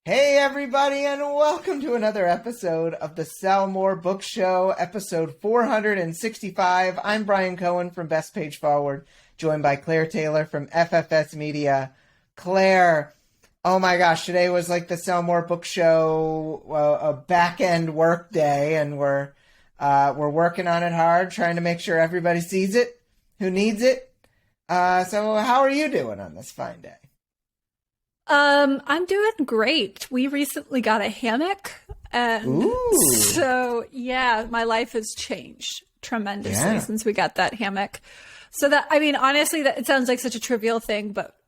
Hey everybody, and welcome to another episode of the Sell More Book Show, episode 465. I'm Brian Cohen from Best Page Forward, joined by Claire Taylor from FFS Media. Claire, oh my gosh, today was like the Sell More Book Show, a back-end work day, and we're working on it hard, trying to make sure everybody sees it, who needs it. So how are you doing on this fine day? I'm doing great. We recently got a hammock, and so my life has changed tremendously since we got that hammock. So honestly, that it sounds like such a trivial thing, but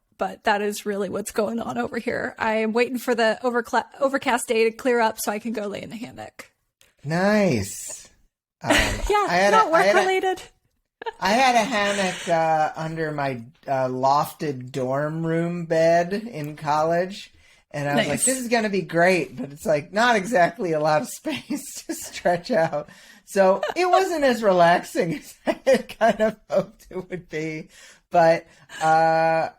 that is really what's going on over here. I am waiting for the overcast day to clear up so I can go lay in the hammock. Nice. Not work related. I had a hammock under my lofted dorm room bed in college, and I was like, this is going to be great, but it's like not exactly a lot of space to stretch out. So it wasn't as relaxing as I had kind of hoped it would be. But yeah,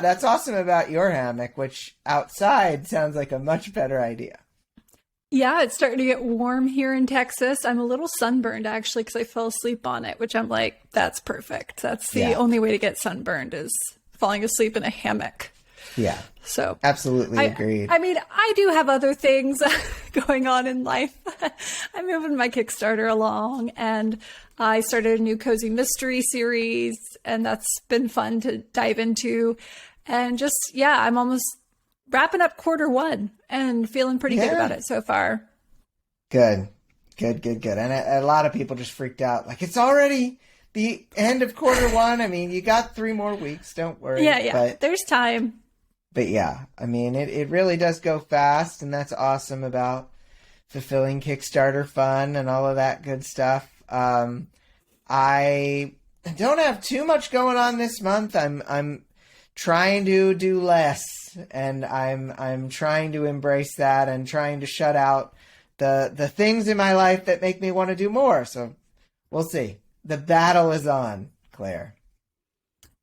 that's awesome about your hammock, which outside sounds like a much better idea. Yeah, it's starting to get warm here in Texas. I'm a little sunburned, actually, because I fell asleep on it, which I'm like, that's perfect. That's the only way to get sunburned is falling asleep in a hammock. Yeah. So absolutely agreed. I do have other things going on in life. I'm moving my Kickstarter along, and I started a new cozy mystery series, and that's been fun to dive into. And I'm almost wrapping up quarter 1 and feeling pretty good about it so far. Good. And a lot of people just freaked out. Like, it's already the end of quarter 1. I mean, you got 3 more weeks. Don't worry. Yeah. But there's time. But yeah, I mean, it really does go fast. And that's awesome about fulfilling Kickstarter fun and all of that good stuff. I don't have too much going on this month. I'm trying to do less, and I'm trying to embrace that and trying to shut out the things in my life that make me want to do more. So we'll see. The battle is on, Claire.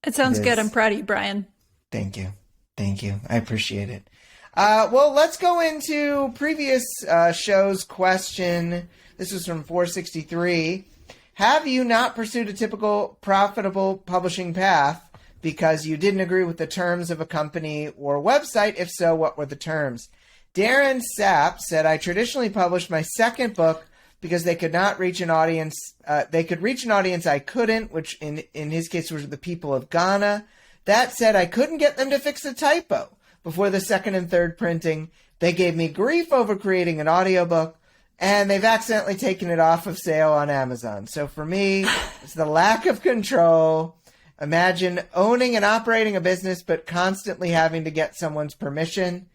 It sounds good. I'm proud of you, Brian. Thank you. I appreciate it. Well, let's go into previous show's question. This was from 463. Have you not pursued a typical profitable publishing path because you didn't agree with the terms of a company or website? If so, what were the terms? Darren Sapp said, I traditionally published my second book because they could not reach an audience. They could reach an audience I couldn't, which in his case was the people of Ghana. That said, I couldn't get them to fix a typo before the second and third printing. They gave me grief over creating an audiobook, and they've accidentally taken it off of sale on Amazon. So for me, it's the lack of control. Imagine owning and operating a business, but constantly having to get someone's permission.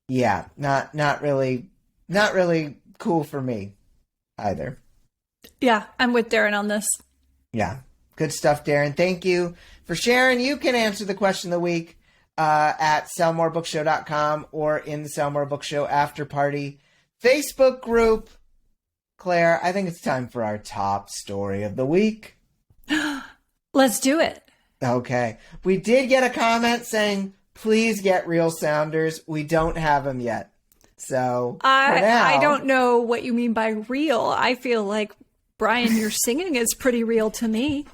Yeah, not really cool for me either. Yeah, I'm with Darren on this. Yeah, good stuff, Darren. Thank you for sharing. You can answer the question of the week at sellmorebookshow.com or in the Sell More Book Show After Party Facebook group. Claire, I think it's time for our top story of the week. Let's do it. Okay. We did get a comment saying, please get real sounders. We don't have them yet. So I don't know what you mean by real. I feel like, Brian, your singing is pretty real to me.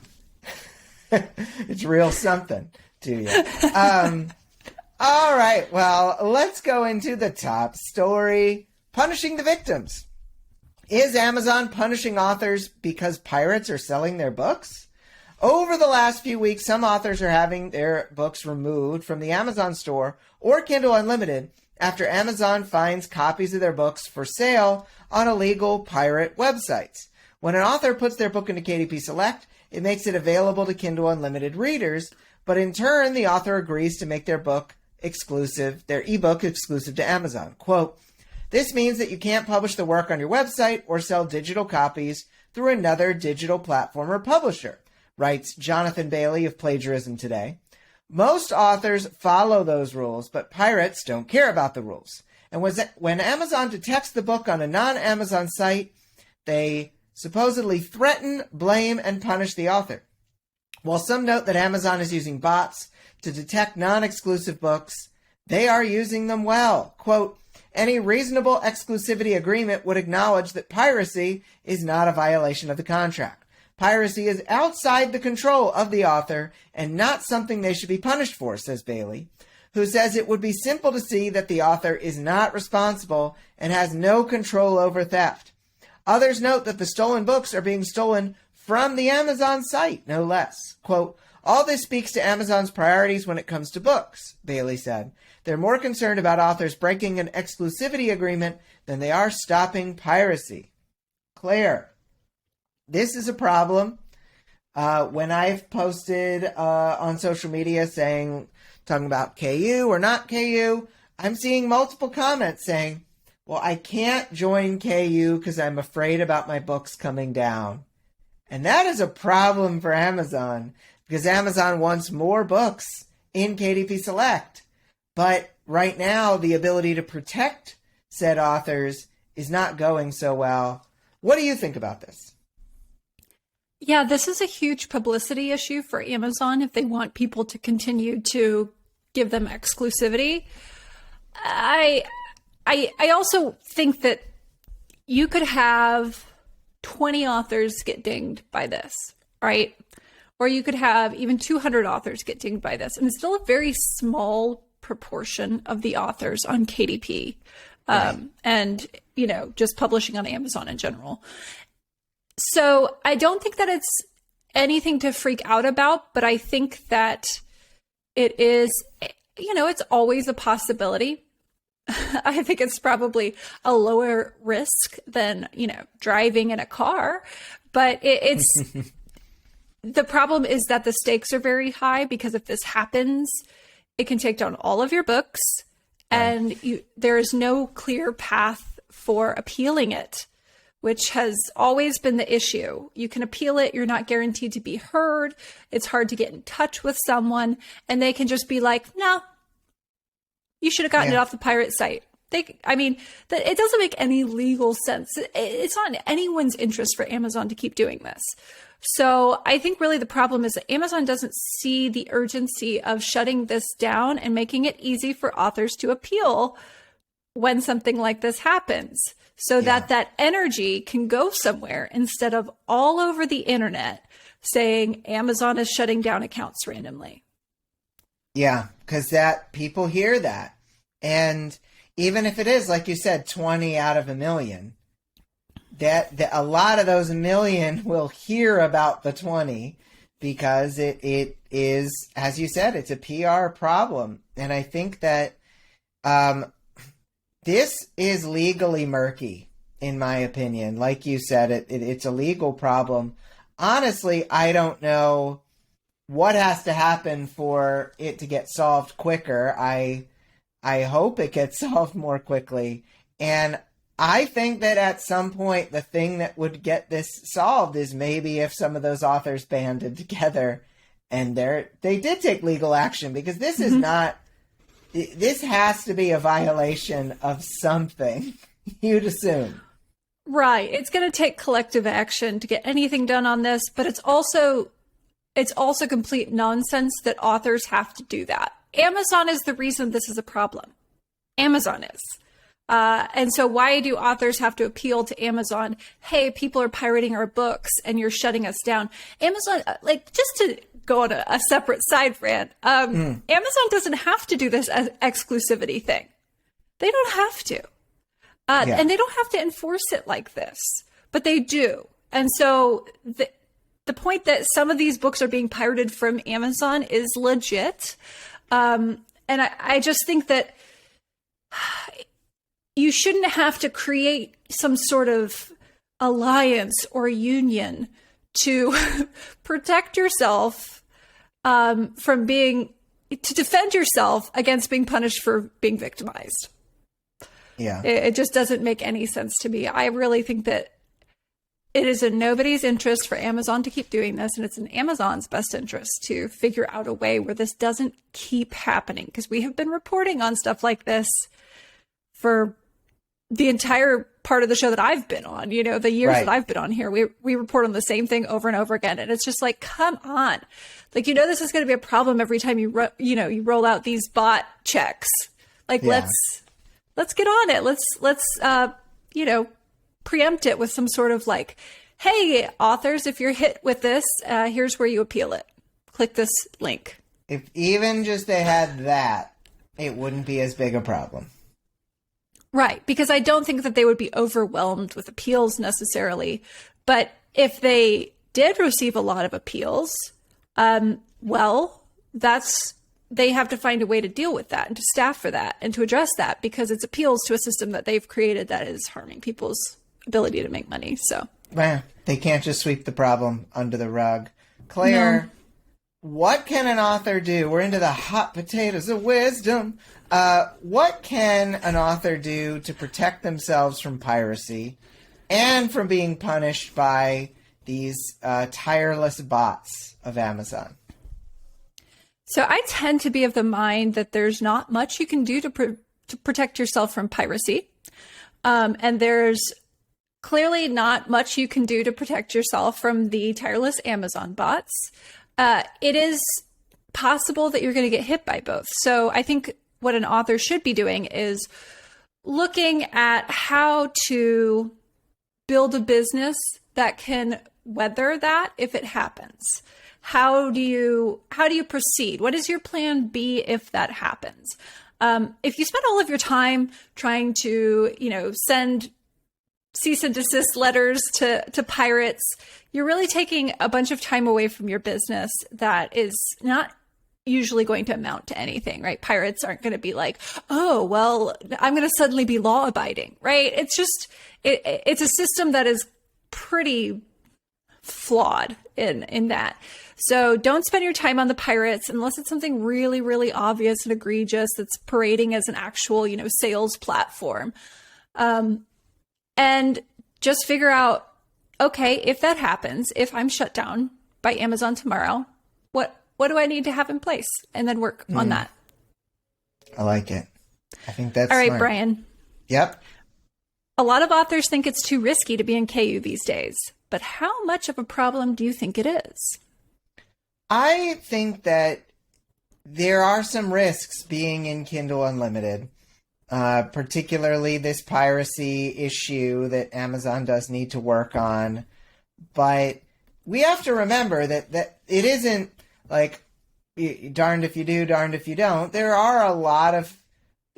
It's real something to you. All right. Well, let's go into the top story. Punishing the victims. Is Amazon punishing authors because pirates are selling their books? Over the last few weeks, some authors are having their books removed from the Amazon store or Kindle Unlimited after Amazon finds copies of their books for sale on illegal pirate websites. When an author puts their book into KDP Select, it makes it available to Kindle Unlimited readers, but in turn, the author agrees to make their ebook exclusive to Amazon. Quote, this means that you can't publish the work on your website or sell digital copies through another digital platform or publisher, writes Jonathan Bailey of Plagiarism Today. Most authors follow those rules, but pirates don't care about the rules. And when Amazon detects the book on a non-Amazon site, they supposedly threaten, blame, and punish the author. While some note that Amazon is using bots to detect non-exclusive books, they are using them well. Quote, any reasonable exclusivity agreement would acknowledge that piracy is not a violation of the contract. Piracy is outside the control of the author and not something they should be punished for, says Bailey, who says it would be simple to see that the author is not responsible and has no control over theft. Others note that the stolen books are being stolen from the Amazon site, no less. Quote, all this speaks to Amazon's priorities when it comes to books, Bailey said. They're more concerned about authors breaking an exclusivity agreement than they are stopping piracy. Claire, this is a problem. When I've posted on social media talking about KU or not KU, I'm seeing multiple comments saying, well, I can't join KU because I'm afraid about my books coming down. And that is a problem for Amazon because Amazon wants more books in KDP Select. But right now, the ability to protect said authors is not going so well. What do you think about this? Yeah, this is a huge publicity issue for Amazon if they want people to continue to give them exclusivity. I also think that you could have 20 authors get dinged by this, right? Or you could have even 200 authors get dinged by this. And it's still a very small proportion of the authors on KDP and, just publishing on Amazon in general. So I don't think that it's anything to freak out about, but I think that it is, it's always a possibility. I think it's probably a lower risk than, driving in a car, but it's, the problem is that the stakes are very high because if this happens, it can take down all of your books and there is no clear path for appealing it, which has always been the issue. You can appeal it. You're not guaranteed to be heard. It's hard to get in touch with someone and they can just be like, no, you should have gotten it off the pirate site. It doesn't make any legal sense. It's not in anyone's interest for Amazon to keep doing this. So I think really the problem is that Amazon doesn't see the urgency of shutting this down and making it easy for authors to appeal when something like this happens so that energy can go somewhere instead of all over the internet saying Amazon is shutting down accounts randomly. Yeah, because people hear that. And even if it is, like you said, 20 out of a million, that a lot of those million will hear about the 20 because it is, as you said, it's a PR problem. And I think that this is legally murky, in my opinion. Like you said, it's a legal problem. Honestly, I don't know what has to happen for it to get solved quicker. I hope it gets solved more quickly. And I think that at some point, the thing that would get this solved is maybe if some of those authors banded together and they did take legal action, because this is not, this has to be a violation of something, you'd assume. Right. It's going to take collective action to get anything done on this, but it's also complete nonsense that authors have to do that. Amazon is the reason this is a problem. Amazon is. And so why do authors have to appeal to Amazon? Hey, people are pirating our books and you're shutting us down. Amazon, just to go on a separate side rant, Amazon doesn't have to do this exclusivity thing. They don't have to. And they don't have to enforce it like this, but they do. And so the point that some of these books are being pirated from Amazon is legit. And I just think that you shouldn't have to create some sort of alliance or union to protect yourself to defend yourself against being punished for being victimized. Yeah. It just doesn't make any sense to me. I really think that it is in nobody's interest for Amazon to keep doing this, and it's in Amazon's best interest to figure out a way where this doesn't keep happening, because we have been reporting on stuff like this for the entire part of the show that I've been on, the years that I've been on here. We report on the same thing over and over again, and it's just like, come on. This is going to be a problem every time you roll out these bot checks Like, let's get on it. Let's preempt it with some sort of like, hey, authors, if you're hit with this, here's where you appeal it. Click this link. If even just they had that, it wouldn't be as big a problem. Right, because I don't think that they would be overwhelmed with appeals necessarily. But if they did receive a lot of appeals, they have to find a way to deal with that and to staff for that and to address that, because it's appeals to a system that they've created that is harming people's ability to make money. So, well, they can't just sweep the problem under the rug. Claire, no. What can an author do? We're into the hot potatoes of wisdom. What can an author do to protect themselves from piracy and from being punished by these tireless bots of Amazon? So I tend to be of the mind that there's not much you can do to protect yourself from piracy. And there's clearly not much you can do to protect yourself from the tireless Amazon bots. It is possible that you're going to get hit by both. So I think what an author should be doing is looking at how to build a business that can weather that if it happens. How do you proceed? What is your plan B if that happens? If you spend all of your time trying to, send cease and desist letters to pirates, you're really taking a bunch of time away from your business that is not usually going to amount to anything, right? Pirates aren't going to be like, oh, well, I'm going to suddenly be law abiding, right? It's just, it's a system that is pretty flawed in that. So don't spend your time on the pirates unless it's something really, really obvious and egregious that's parading as an actual, sales platform. And just figure out, okay, if that happens, if I'm shut down by Amazon tomorrow, what do I need to have in place? And then work on that. I like it. I think that's all right, smart. Brian. Yep. A lot of authors think it's too risky to be in KU these days, but how much of a problem do you think it is? I think that there are some risks being in Kindle Unlimited, particularly this piracy issue that Amazon does need to work on. But we have to remember that it isn't like darned if you do, darned if you don't. There are a lot of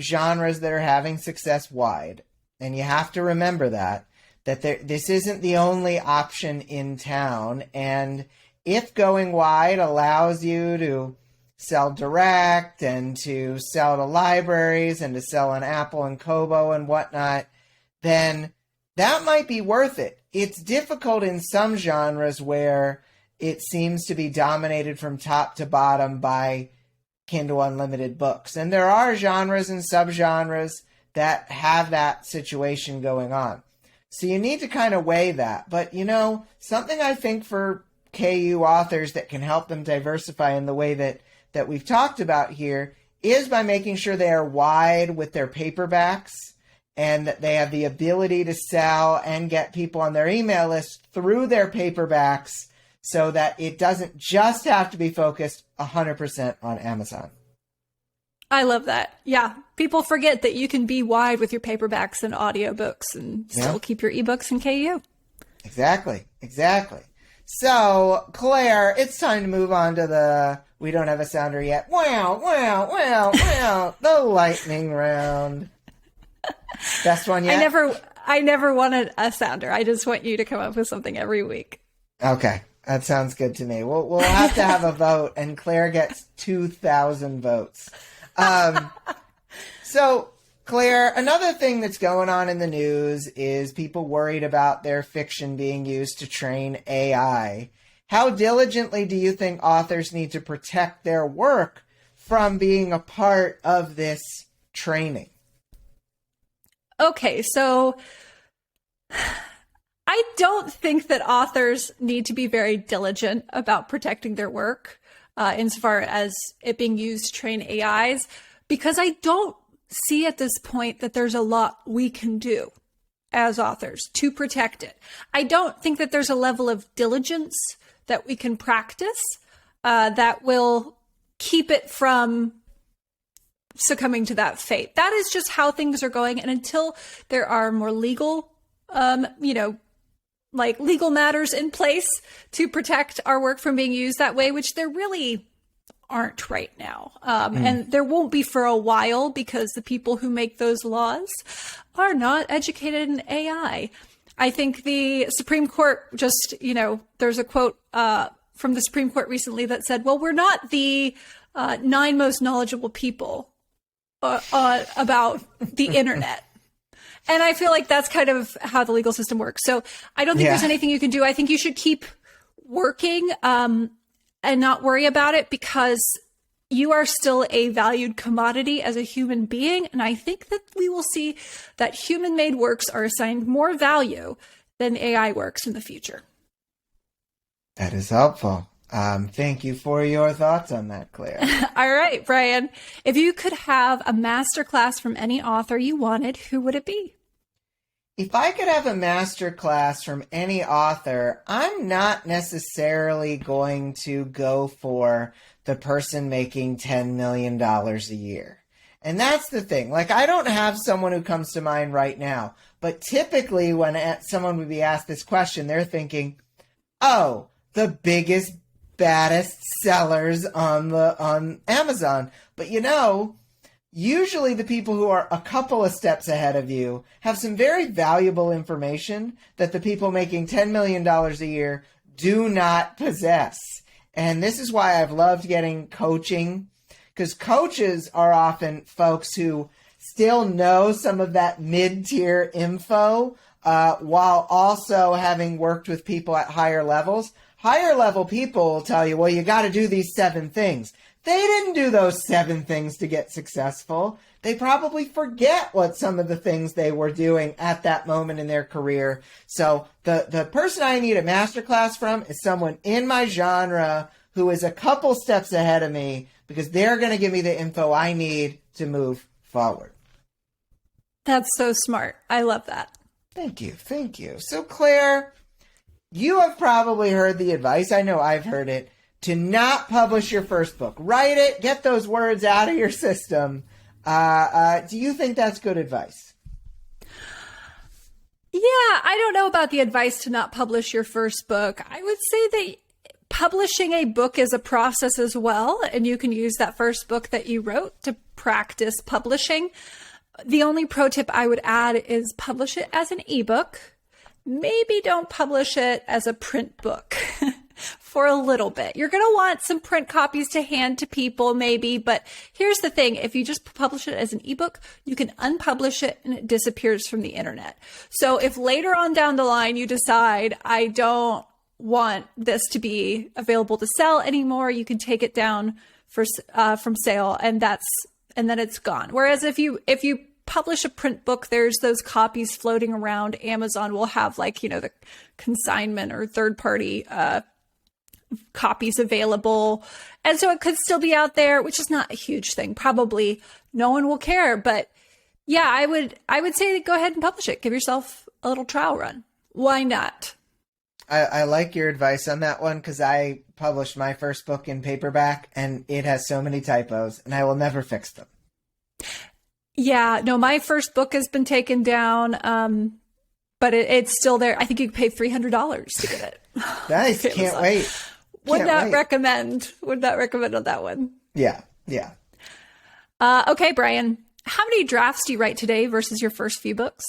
genres that are having success wide. And you have to remember that this isn't the only option in town. And if going wide allows you to sell direct and to sell to libraries and to sell on Apple and Kobo and whatnot, then that might be worth it. It's difficult in some genres where it seems to be dominated from top to bottom by Kindle Unlimited books. And there are genres and subgenres that have that situation going on. So you need to kind of weigh that. But, something I think for KU authors that can help them diversify in the way that we've talked about here is by making sure they are wide with their paperbacks and that they have the ability to sell and get people on their email list through their paperbacks so that it doesn't just have to be focused 100% on Amazon. I love that. Yeah. People forget that you can be wide with your paperbacks and audiobooks and still keep your ebooks in KU. Exactly. So, Claire, it's time to move on to we don't have a sounder yet. Wow, the lightning round. Best one yet? I never wanted a sounder. I just want you to come up with something every week. Okay. That sounds good to me. We'll have to have a vote, and Claire gets 2,000 votes. So, Claire, another thing that's going on in the news is people worried about their fiction being used to train AI. How diligently do you think authors need to protect their work from being a part of this training? Okay, so I don't think that authors need to be very diligent about protecting their work insofar as it being used to train AIs, because I don't see at this point that there's a lot we can do as authors to protect it. I don't think that there's a level of diligence that we can practice that will keep it from succumbing to that fate. That is just how things are going. And until there are more legal, like legal matters in place to protect our work from being used that way, which there really aren't right now. And there won't be for a while, because the people who make those laws are not educated in AI. I think the Supreme Court just, there's a quote from the Supreme Court recently that said, well, we're not the 9 most knowledgeable people about the internet. And I feel like that's kind of how the legal system works. So I don't think there's anything you can do. I think you should keep working and not worry about it, because you are still a valued commodity as a human being. And I think that we will see that human-made works are assigned more value than AI works in the future. That is helpful. Thank you for your thoughts on that, Claire. All right, Brian. If you could have a masterclass from any author you wanted, who would it be? If I could have a masterclass from any author, I'm not necessarily going to go for the person making $10 million a year. And that's the thing. Like, I don't have someone who comes to mind right now. But typically when someone would be asked this question, they're thinking, oh, the biggest, baddest sellers on Amazon. But usually the people who are a couple of steps ahead of you have some very valuable information that the people making $10 million a year do not possess. And this is why I've loved getting coaching, because coaches are often folks who still know some of that mid-tier info while also having worked with people at higher levels. Higher level people will tell you, well, you got to do these 7 things. They didn't do those 7 things to get successful. They probably forget what some of the things they were doing at that moment in their career. So the person I need a masterclass from is someone in my genre who is a couple steps ahead of me, because they're going to give me the info I need to move forward. That's so smart. I love that. Thank you. Thank you. So, Claire, you have probably heard the advice. I know I've heard it. To not publish your first book. Write it. Get those words out of your system. Do you think that's good advice? Yeah, I don't know about the advice to not publish your first book. I would say that publishing a book is a process as well, and you can use that first book that you wrote to practice publishing. The only pro tip I would add is publish it as an ebook. Maybe don't publish it as a print book for a little bit. You're going to want some print copies to hand to people maybe, but here's the thing. If you just publish it as an ebook, you can unpublish it and it disappears from the internet. So if later on down the line you decide, I don't want this to be available to sell anymore, you can take it down from sale, and then it's gone. Whereas if you publish a print book, there's those copies floating around. Amazon will have the consignment or third party copies available. And so it could still be out there, which is not a huge thing. Probably no one will care. But yeah, I would say go ahead and publish it. Give yourself a little trial run. Why not? I like your advice on that one, because I published my first book in paperback and it has so many typos and I will never fix them. Yeah, no, my first book has been taken down, but it's still there. I think you paid $300 to get it. Nice. Can't wait. Would not recommend on that one. Yeah. Okay, Brian, how many drafts do you write today versus your first few books?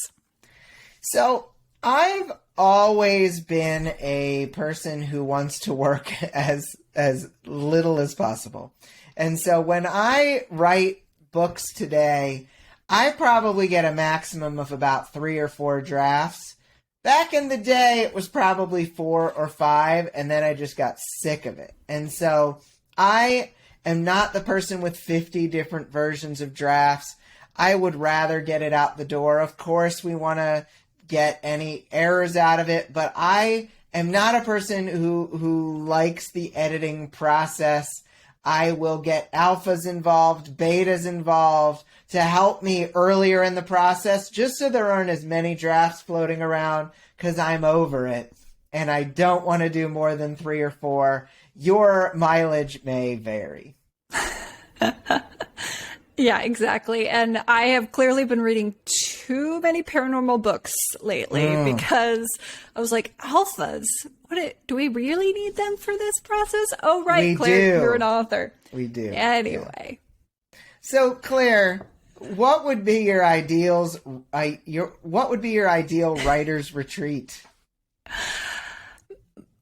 So I've always been a person who wants to work as little as possible. And so when I write books today, I probably get a maximum of about 3 or 4 drafts. Back in the day, it was probably 4 or 5, and then I just got sick of it. And so I am not the person with 50 different versions of drafts. I would rather get it out the door. Of course, we want to get any errors out of it, but I am not a person who likes the editing process. I will get alphas involved, betas involved to help me earlier in the process, just so there aren't as many drafts floating around, because I'm over it and I don't want to do more than 3 or 4. Your mileage may vary. Yeah, exactly. And I have clearly been reading too many paranormal books lately because I was like, alphas, do we really need them for this process? Oh, right, We Claire, do. you're an author. We do. Anyway. Yeah. So, Claire, what would be your what would be your ideal writer's retreat?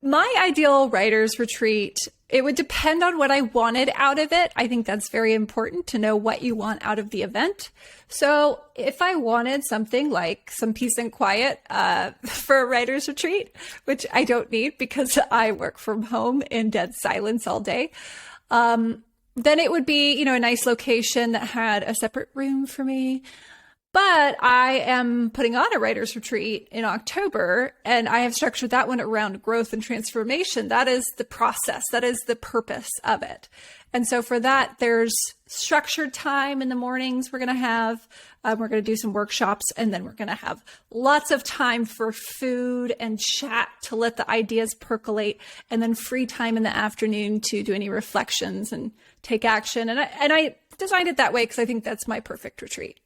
My ideal writer's retreat, it would depend on what I wanted out of it. I think that's very important to know what you want out of the event. So if I wanted something like some peace and quiet for a writer's retreat, which I don't need because I work from home in dead silence all day, then it would be, a nice location that had a separate room for me. But I am putting on a writer's retreat in October, and I have structured that one around growth and transformation. That is the process. That is the purpose of it. And so for that, there's structured time in the mornings we're going to have. We're going to do some workshops, and then we're going to have lots of time for food and chat to let the ideas percolate, and then free time in the afternoon to do any reflections and take action. And I designed it that way because I think that's my perfect retreat.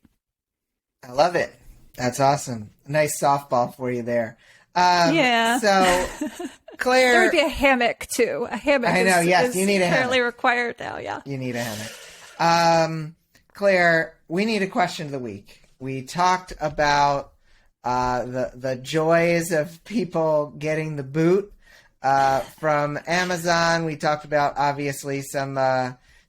I love it. That's awesome. Nice softball for you there. Yeah. So, Claire, there would be a hammock too. A hammock. I know. Is you need a apparently hammock. Required now. Yeah. You need a hammock. Claire, we need a question of the week. We talked about the joys of people getting the boot from Amazon. We talked about obviously some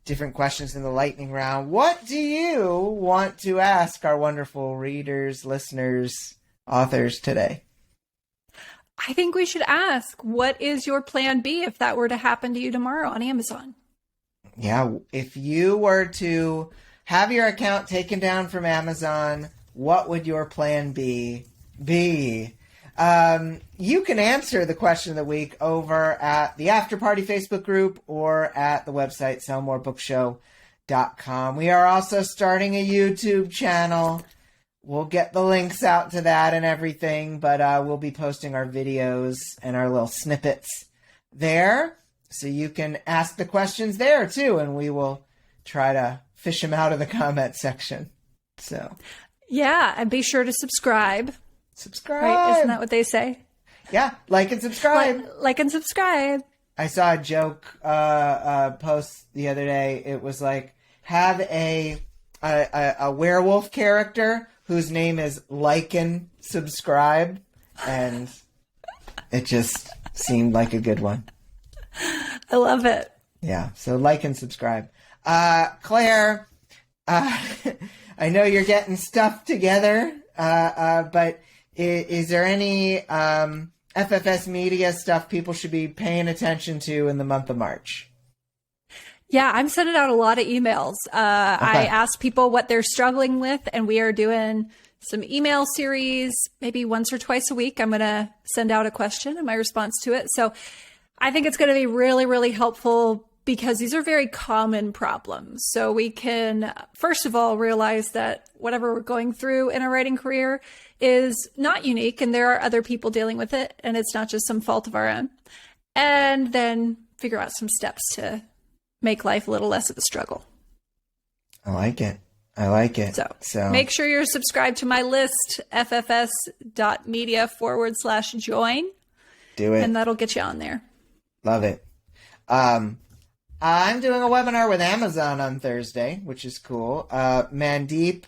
different questions in the lightning round. What do you want to ask our wonderful readers, listeners, authors today? I think we should ask, what is your plan B if that were to happen to you tomorrow on Amazon? Yeah, if you were to have your account taken down from Amazon, what would your plan B be? You can answer the question of the week over at the After Party Facebook group or at the website sellmorebookshow.com. We are also starting a YouTube channel. We'll get the links out to that and everything, but we'll be posting our videos and our little snippets there. So you can ask the questions there too, and we will try to fish them out of the comment section. So, yeah, and be sure to subscribe. Subscribe. Right? Isn't that what they say? Yeah, like and subscribe. Like and subscribe. I saw a joke post the other day. It was like, have a werewolf character whose name is Like and Subscribe, and it just seemed like a good one. I love it. Yeah, so like and subscribe. Claire, I know you're getting stuff together, but is there any FFS media stuff people should be paying attention to in the month of March? Yeah, I'm sending out a lot of emails. Okay. I asked people what they're struggling with, and we are doing some email series, maybe once or twice a week. I'm going to send out a question and my response to it. So I think it's going to be really, really helpful because these are very common problems. So we can, first of all, realize that whatever we're going through in a writing career is not unique, and there are other people dealing with it, and it's not just some fault of our own. And then figure out some steps to make life a little less of a struggle. I like it. I like it. So make sure you're subscribed to my list, ffs.media/join. Do it. And that'll get you on there. Love it. I'm doing a webinar with Amazon on Thursday, which is cool. Mandeep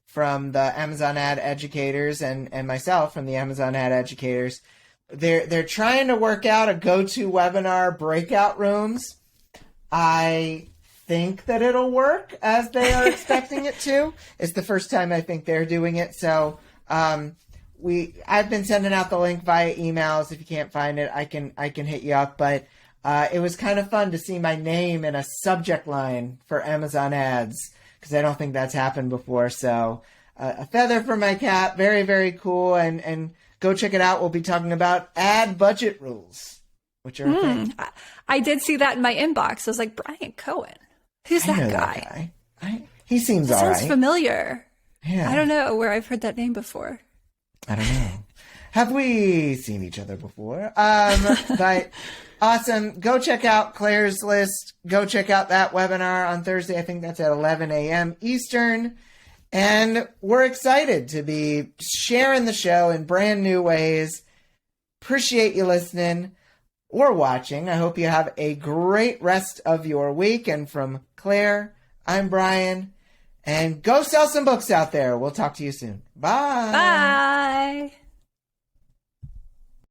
from the Amazon Ad Educators and myself from the Amazon Ad Educators, they're trying to work out a go-to webinar breakout rooms. I think that it'll work as they are expecting it to. It's the first time I think they're doing it. So I've been sending out the link via emails. If you can't find it, I can hit you up. But it was kind of fun to see my name in a subject line for Amazon ads, because I don't think that's happened before. So a feather for my cap. Very, very cool. And go check it out. We'll be talking about ad budget rules, which are a thing. I did see that in my inbox. I was like, Brian Cohen. Who's that guy? He seems all right. Sounds familiar. Yeah. I don't know where I've heard that name before. I don't know. have we seen each other before? But awesome. Go check out Claire's List. Go check out that webinar on Thursday. I think that's at 11 a.m. Eastern. And we're excited to be sharing the show in brand new ways. Appreciate you listening or watching. I hope you have a great rest of your week. And from Claire, I'm Brian. And go sell some books out there. We'll talk to you soon. Bye. Bye.